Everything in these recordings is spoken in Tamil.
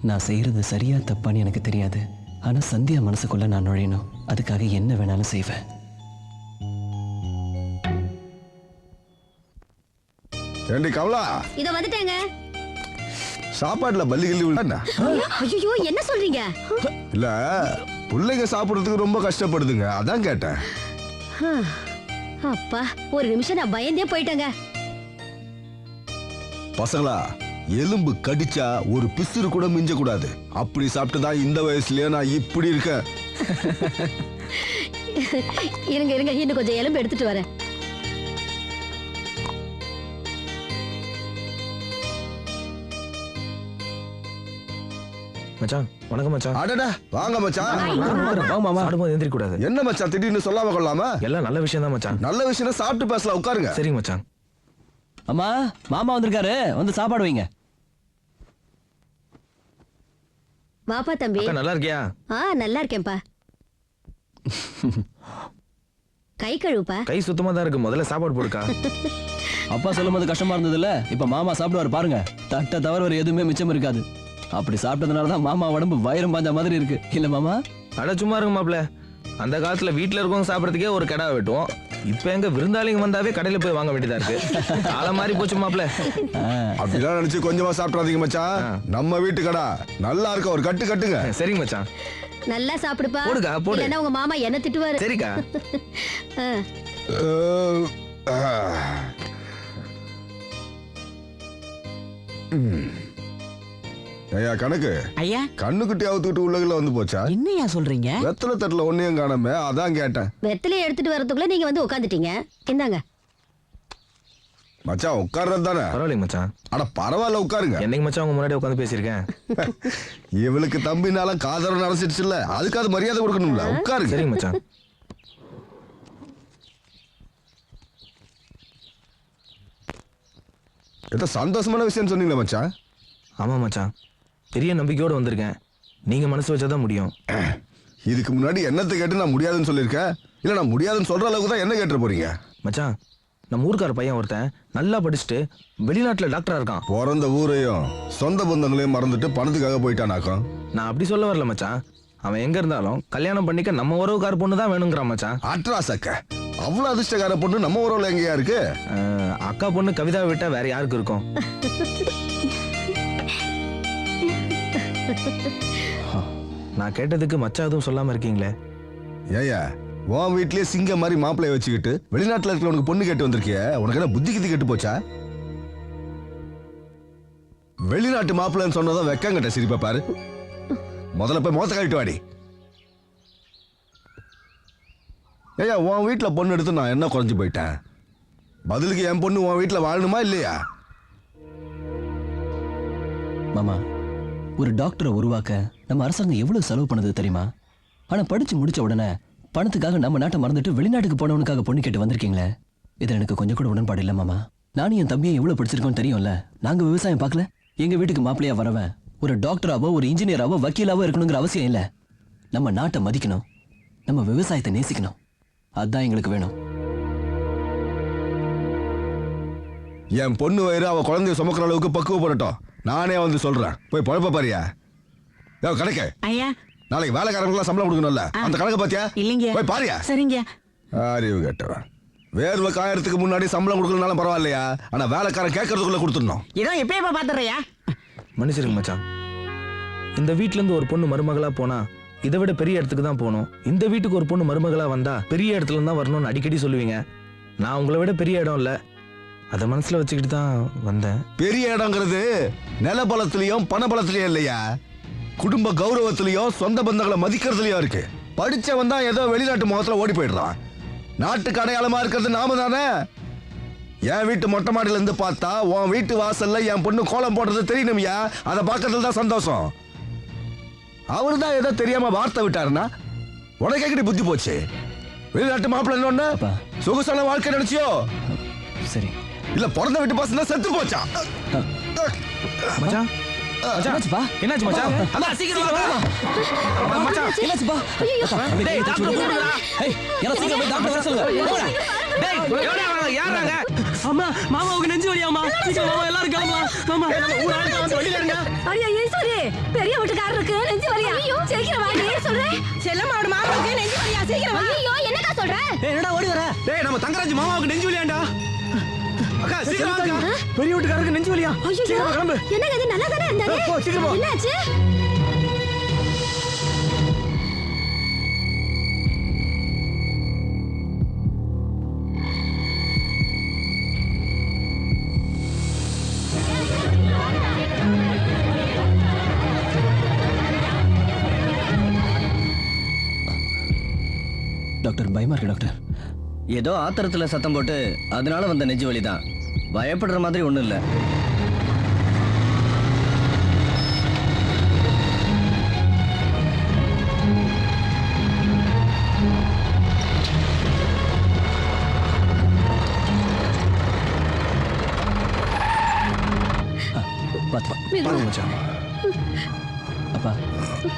நான் செய்யறது சரியா தப்பான்னு எனக்கு தெரியாது. ஆனா சந்தியா மனசுக்குள்ள நான் நுழையணும். அதுக்காக என்ன வேணாலும் செய்வேன். ஏண்டி கமலா, இத வந்துட்டேங்க. சாப்பாட்டுல பல்லி கிள்ளி விழுந்தா? ஐயோ, என்ன சொல்றீங்க? இல்ல, பிள்ளைங்க சாப்பிடுறதுக்கு ரொம்ப கஷ்டப்படுதுங்க, அதான் கேட்டேன். அப்பா, ஒரு நிமிஷம் நான் பயந்தே போயிட்டேங்க. பசங்களா, எலும்பு கடிச்சா ஒரு பிசுறு கூட மிஞ்ச கூடாது. அப்படி சாப்பிட்டுதான் இந்த வயசுலயே நான் இப்படி இருக்கேன். இருங்க இருங்க, இன்னும் கொஞ்சம் எலும்பு எடுத்துட்டு வரேன். மச்சான் வணக்கம் மச்சான். அடடா வாங்க மச்சான். வாங்க மாமா. சாப்பிடும்போது எந்திரிக்க கூடாது. என்ன மச்சான் திடீர்னு சொல்லாம கொள்ளாம? எல்லாம் நல்ல விஷயம் தான் மச்சான். நல்ல விஷயம், சாப்பிட்டு பேசலாம், உட்காருங்க. சரிங்க மச்சான். அம்மா, மாமா வந்திருக்காரு, வந்து சாப்பாடு வைங்க. வாப்பா தம்பி. நல்லா இருக்கியா? நல்லா இருக்கேன்பா. கை கழுவுப்பா. கை சுத்தமா தான் இருக்கு, முதல்ல சாப்பாடு போடுக்கா. அப்பா சொல்லும் போது கஷ்டமா இருந்ததுல்ல, இப்ப மாமா சாப்பிடுவாரு பாருங்க. தட்டை தவிர வேற எதுவுமே மிச்சம் இருக்காது. அப்படி சாப்பிட்டதுனாலதான் மாமா உடம்பு வயிறம் பாஞ்ச மாதிரி இருக்கு, இல்ல மாமா? அட சும்மா இருக்கு மாப்ள. அந்த காலத்துல வீட்டுல இருக்கவங்க சாப்பிடறதுக்கே ஒரு கடை வெட்டுவோம். இப்ப எங்க விருந்தாளிங்க வந்தாவே கடையில போய் வாங்க வேண்டியதா இருக்கு. காலம் மாறி போச்சு மாப்ள. அப்படிதான் நினைச்சு கொஞ்சமா சாப்பிடாதீங்க மச்சான். நம்ம வீட்டு கடை நல்லா இருக்க, ஒரு கட்டு கட்டுங்க. சரிங்க மச்சான். நல்லா சாப்பிடுப்பா. போடுக்கா போடு. இல்லன்னா உங்க மாமா என்ன திட்டுவாரு. சரிக்கா. ஐயா கணக்கு, ஐயா கண்ணுக்குட்டி அவுத்துக்கிட்டு உள்ளதுல வந்து போச்சா? என்னையா சொல்றீங்க? வெத்தலை தட்டுல ஒன்னையும் காணாம, அதான் கேட்டேன். வெத்தலையை எடுத்துட்டு வரதுக்குள்ள நீங்க வந்து உட்காந்துட்டீங்க. இந்தாங்க மச்சான், உட்கார்றது தானே? பரவாயில்லைங்க மச்சான். அட பரவாயில்ல, உட்காருங்க. என்னைக்கு மச்சான் உங்க முன்னாடி உட்காந்து பேசியிருக்கேன். இவளுக்கு தம்பினால காதரம் நடந்துச்சுல்ல, அதுக்காவது மரியாதை கொடுக்கணும்ல, உட்காருங்க. சரிங்க மச்சான். ஏதோ சந்தோஷமான விஷயம் சொன்னீங்களா மச்சான்? ஆமா மச்சான், பெரிய நம்பிக்கையோட வந்திருக்கேன். நீங்க மனசு வச்சாதான் முடியும். இதுக்கு முன்னாடி என்னத்தை கேட்டு நான் முடியாதுன்னு சொல்லியிருக்கேன்? இல்ல நான் முடியாதுன்னு சொல்ற அளவுக்கு தான் என்ன கேட்டு போறீங்க? மச்சான், நம்ம ஊருக்கார பையன் ஒருத்தன் நல்லா படிச்சுட்டு வெளிநாட்டுல டாக்டரா இருக்கான். பிறந்த ஊரையும் சொந்த பந்தங்களையும் மறந்துட்டு பணத்துக்காக போயிட்டானாக்கும். நான் அப்படி சொல்ல வரல மச்சான். அவன் எங்க இருந்தாலும் கல்யாணம் பண்ணிக்க நம்ம உறவுக்கார பொண்ணு தான் வேணுங்கிறான் மச்சான். அட்ராசக்க, அவ்வளவு அதிர்ஷ்டக்கார பொண்ணு நம்ம உறவுல எங்கயா இருக்கு? அக்கா பொண்ணு கவிதாவை விட்டா வேற யாருக்கு இருக்கும்? நான் கேட்டதுக்கு மச்சா எதுவும் சொல்லாம இருக்கீங்களே. ஏயா, உன் வீட்லயே சிங்க மாதிரி மாப்பிளைய வச்சுக்கிட்டு வெளிநாட்டுல இருக்கிறவனுக்கு பொண்ணு கேட்டு வந்திருக்கிய, உனக்கு என்ன புத்தி கித்தி கெட்டு போச்சா? வெளிநாட்டு மாப்பிள்ளைன்னு சொன்னதான் வெக்கங்கிட்ட சிரிப்பா பாரு. முதல்ல போய் மோத்த கழிட்டு வாடி. ஏயா, உன் வீட்டுல பொண்ணு எடுத்து நான் என்ன குறைஞ்சு போயிட்டேன்? பதிலுக்கு என் பொண்ணு உன் வீட்டுல வாழணுமா இல்லையா? மாமா, ஒரு டாக்டரை உருவாக்க நம்ம அரசாங்கம் எவ்வளவு செலவு பண்ணது தெரியுமா? ஆனா படிச்சு முடிச்ச உடனே பணத்துக்காக நம்ம நாட்டை மறந்துட்டு வெளிநாட்டுக்கு போனவனுக்காக பொண்ணு கேட்டு வந்திருக்கீங்களே, இதுல எனக்கு கொஞ்சம் கூட உடன்பாடு இல்ல மாமா. நானும் என் தம்பியை எவ்வளவு படிச்சிருக்கோன்னு தெரியும்ல. நாங்க விவசாயம் பார்க்கல. எங்க வீட்டுக்கு மாப்பிள்ளையா வரவன் ஒரு டாக்டராவோ ஒரு இன்ஜினியராவோ வக்கீலாவோ இருக்கணுங்கிற அவசியம் இல்ல. நம்ம நாட்டை மதிக்கணும், நம்ம விவசாயத்தை நேசிக்கணும், அதுதான் எங்களுக்கு வேணும். என் பொண்ணு வயிறு அவ குழந்தைய சுமக்கிற அளவுக்கு பக்குவப்படட்டும். நானே வந்து சொல்றேன், போய் பழப்ப பாரியா. கணக்கு ஐயா, நாளைக்கு வேலைக்காரங்களுக்கு சம்பளம் கொடுக்கணும்ல, அந்த கணக்கு பாத்தியா? இல்லைங்க. போய் பாரியா. சரிங்க. அறிவு கேட்டவன். வேர்வை காயறதுக்கு முன்னாடி சம்பளம் கொடுக்கலனாலும் பரவாயில்லையா, ஆனா வேலைக்காரன் கேட்கறதுக்குள்ள கொடுத்துடணும். இதோ எப்ப பாத்துறியா? மன்னிச்சிருங்க மச்சான். இந்த வீட்ல இருந்து ஒரு பொண்ணு மருமகளா போனா இதை விட பெரிய இடத்துக்கு தான் போகணும். இந்த வீட்டுக்கு ஒரு பொண்ணு மருமகளா வந்தா பெரிய இடத்துல தான் வரணும்னு அடிக்கடி சொல்லுவீங்க. நான் உங்களை விட பெரிய இடம் இல்ல, அதை மனசுல வச்சுக்கிட்டு தான் வந்தேன். பெரிய இடங்கிறது நிலபலத்திலையும் பணபலத்திலையும் இல்லையா, குடும்ப கௌரவத்திலையும் சொந்த பந்தங்களை மதிக்கிறதுலயும் இருக்கு. படிச்சவன் தான் ஏதோ வெளிநாட்டு முகத்துல ஓடி போயிடுறான். நாட்டுக்கு அடையாளமா இருக்கிறது நாம தானே. என் வீட்டு மொட்டை மாடியில இருந்து பார்த்தா உன் வீட்டு வாசல்ல என் பொண்ணு கோலம் போடுறது தெரியணும்யா, அதை பார்க்கறதுல தான் சந்தோஷம். அவரு தான் ஏதோ தெரியாம வார்த்தை விட்டாருன்னா உனக்கு எங்கடி புத்தி போச்சு? வெளிநாட்டு மாப்பிள்ளை ஒண்ணு சொகுசான வாழ்க்கை நினைச்சியோ? சரி, இல்ல பிறந்த வீட்டு பசங்க செத்து போச்சா? மச்சான், என்னாச்சுப்பா? என்னாச்சு மச்சான்? அண்ணா சீக்கிரம் வா. மச்சான் என்னாச்சுப்பா? டேய் டாக்டர் கூப்பிடுடா. ஏய், என்ன சீக்கிரம் போய் டாக்டர் வர சொல்லுங்க. டேய் எவடா வர? யாரா என்னங்க அம்மா மாமாவுக்கு நெஞ்சு வலியாமா சீக்கிரம் மாமா எல்லாரும் கிளம்பலாம் மாமா ஊர் ஆளுங்க வந்து வெளியில இருங்க. ஐயா ஈஸ்வரி பெரிய வீட்டுக்காரருக்கு நெஞ்சு வலியா சீக்கிரம் வாடி சொல்றேன் செல்லம்மாவோட மாமாவுக்கு நெஞ்சு வலியா சீக்கிரம் வா ஐயோ என்னக்கா சொல்ற என்னடா ஓடி வர டேய் நம்ம தங்கராஜ் மாமாவுக்கு நெஞ்சு வலியாண்டா. அக்கா சீக்கிரம் வாங்க. பெரிய வீட்டுக்காரருக்கு நெஞ்சு வலியா ஐயோ சீக்கிரம் கிளம்பு என்னங்க இது நல்லா தானே இருந்தாரு போ, சீக்கிரம் போ. என்னாச்சு டாக்டர் பயமா இருக்கு டாக்டர். ஏதோ ஆத்திரத்துல சத்தம் போட்டு அதனால வந்த நெஞ்சு வலி தான். பயப்படுற மாதிரி ஒண்ணும் இல்ல. பாத்து பாருங்க மச்சான். அப்பா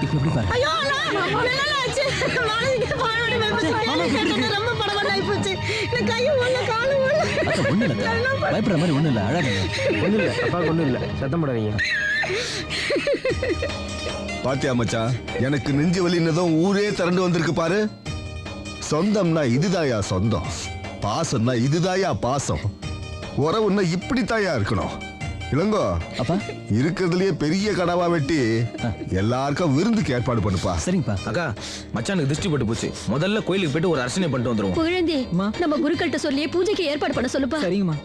இப்ப எப்படி பாரு ஐயோ நல்லாச்சு மாலிக்கு பாரோட மெம்பர்ஸ் ரொம்ப படபடாய் போச்சு இந்த கை ஒண்ணு கால் ஒண்ணு அக்கா ஒண்ணு இல்ல பயப்படுற மாதிரி ஒண்ணு இல்ல அழாதீங்க. ஒண்ணும் இல்ல அப்பா ஒண்ணும் இல்ல சத்தம் போடாதீங்க. பாத்தியா மச்சான், எனக்கு நெஞ்சு வலின்னதும் ஊரே திரண்டு வந்திருக்கு பாரு. சொந்தம்னா இதுதாயா சொந்தம், பாசம்னா இதுதாயா பாசம், உறவுன்னா இப்படித்தாயா இருக்கணும். இளங்கோ அப்பா இருக்கிறதுலயே பெரிய கனவா வெட்டி எல்லாருக்கும் விருந்துக்கு ஏற்பாடு பண்ணுப்பா. சரிங்கப்பா. அக்கா மச்சானுக்கு திருஷ்டி பட்டு போச்சு. முதல்ல கோயிலுக்கு போயிட்டு ஒரு அர்ச்சனை பண்ணிட்டு வந்துருவோம். புகழேந்தி நம்ம குருக்கள்கிட்ட சொல்லியே பூஜைக்கு ஏற்பாடு பண்ண சொல்லுப்பா. சரிங்கம்மா.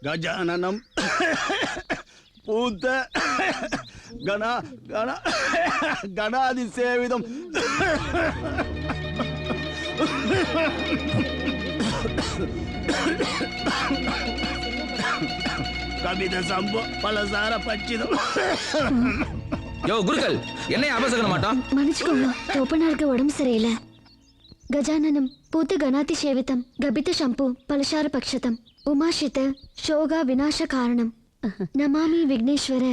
கஜானனம் பூத்த கணா கணா கணாதி சேவிதம் கவித சம்போ பலசார பச்சிதம். யோ குருக்கள் என்னைய அபசகன மாட்டான். மன்னிச்சுக்கோங்க தோப்பனாருக்கு உடம்பு சரியில்லை. கஜானனம் பூத்த கணாதி சேவிதம் கபித சம்பு பலசார பக்ஷதம் உமாஷித ஷோகா விநாச காரணம் நமாமி விக்னேஸ்வர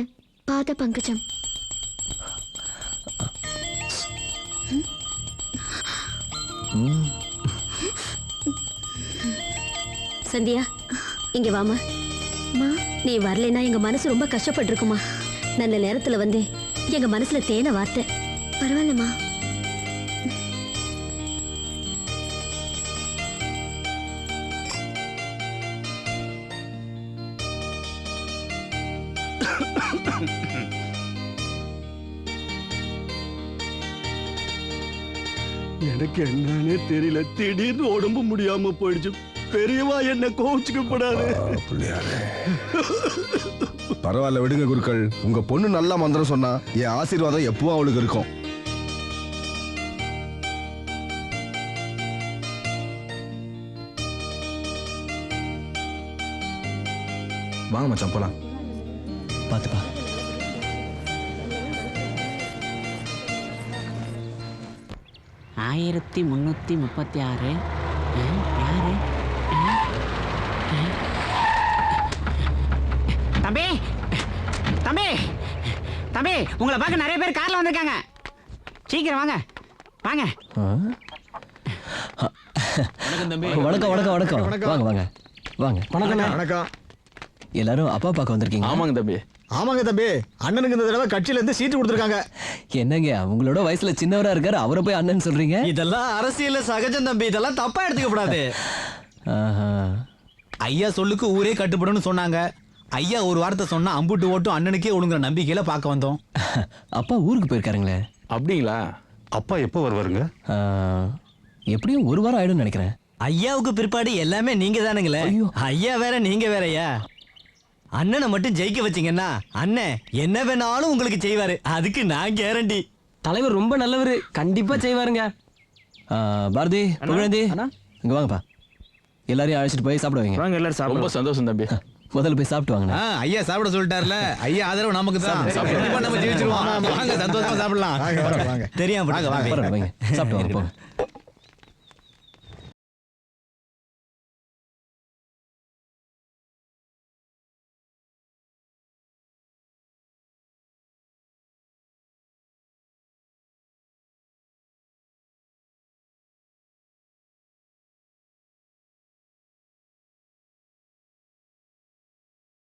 பாத பங்கஜம். சந்தியா இங்க வாமா. நீ வரலைன்னா எங்க மனசு ரொம்ப கஷ்டப்பட்டிருக்குமா. நல்ல நேரத்துல வந்து எங்க மனசுல தேன வார்த்தை. பரவாயில்லம்மா. எனக்கு என்னன்னே தெரியல, திடீர்னு உடம்பு முடியாம போயிடுச்சு. பெரியவா என்ன கோவிச்சுக்கப்படாது. பரவாயில்ல விடுங்க குருக்கள், உங்க பொண்ணு நல்ல மந்திரம் சொன்னா என் ஆசீர்வாதம் எப்பவும் அவளுக்கு இருக்கும். வாங்க மச்சான் போலாம். பாத்துப்பா. ஆயிரத்தி 336 யாரு தம்பி தம்பி தம்பி உங்களை பார்க்க நிறைய பேர் கார்ல வந்திருக்காங்க. சீக்கிரம் வாங்க வாங்க. வணக்கம் வணக்கம் வணக்கம். வாங்க வாங்க வாங்க. வணக்கம். எல்லாரும் அப்பா பார்க்க வந்திருக்கீங்க. ஆமாங்க தம்பி. ஆமாங்க தம்பி, அண்ணனுக்கு இந்த தடவை கட்சியில இருந்து சீட்டு கொடுத்துருக்காங்க. என்னங்க உங்களோட வயசுல சின்னவரா இருக்காரு, அவரை போய் அண்ணன் சொல்றீங்க? இதெல்லாம் அரசியல்ல சகஜம் தம்பி, இதெல்லாம் தப்பா எடுத்துக்க கூடாது. ஆஹா. ஐயா சொல்லுக்கு ஊரே கட்டுப்படும் சொன்னாங்க. ஐயா ஒரு வார்த்தை சொன்னா அம்புட்டு ஓட்டும் அண்ணனுக்கே ஒழுங்குற நம்பிக்கையில பார்க்க வந்தோம். அப்பா ஊருக்கு போயிருக்காருங்களே. அப்படிங்களா? அப்பா எப்போ வருவாருங்க? எப்படியும் ஒரு வாரம் ஆயிடும் நினைக்கிறேன். ஐயாவுக்கு பிற்பாடு எல்லாமே நீங்க தானுங்களே. ஐயா வேற நீங்க வேறயா. அண்ணனை மட்டும் ஜெயிக்க வச்சீங்கன்னா அண்ணன் என்ன வேணாலும் உங்களுக்கு செய்வாரு, அதுக்கு நான் கேரண்டி. தலைவர் ரொம்ப நல்லவரு, கண்டிப்பா செய்வாருங்க. பாரதி புகழேந்தி இங்க வாங்கப்பா. எல்லாரையும் அழைச்சிட்டு போய் சாப்பிட வைங்க. வாங்க எல்லாரும் சாப்பிட. ரொம்ப சந்தோஷம் தம்பி. முதல்ல போய் சாப்பிட்டு வாங்க. ஐயா சாப்பிட சொல்லிட்டார்ல, ஐயா ஆதரவு நமக்கு தான். கண்டிப்பா நம்ம ஜெயிச்சிருவோம். வாங்க சந்தோஷமா சாப்பிடலாம். தெரியாம வைங்க சாப்பிட்டு வாங்க போங்க.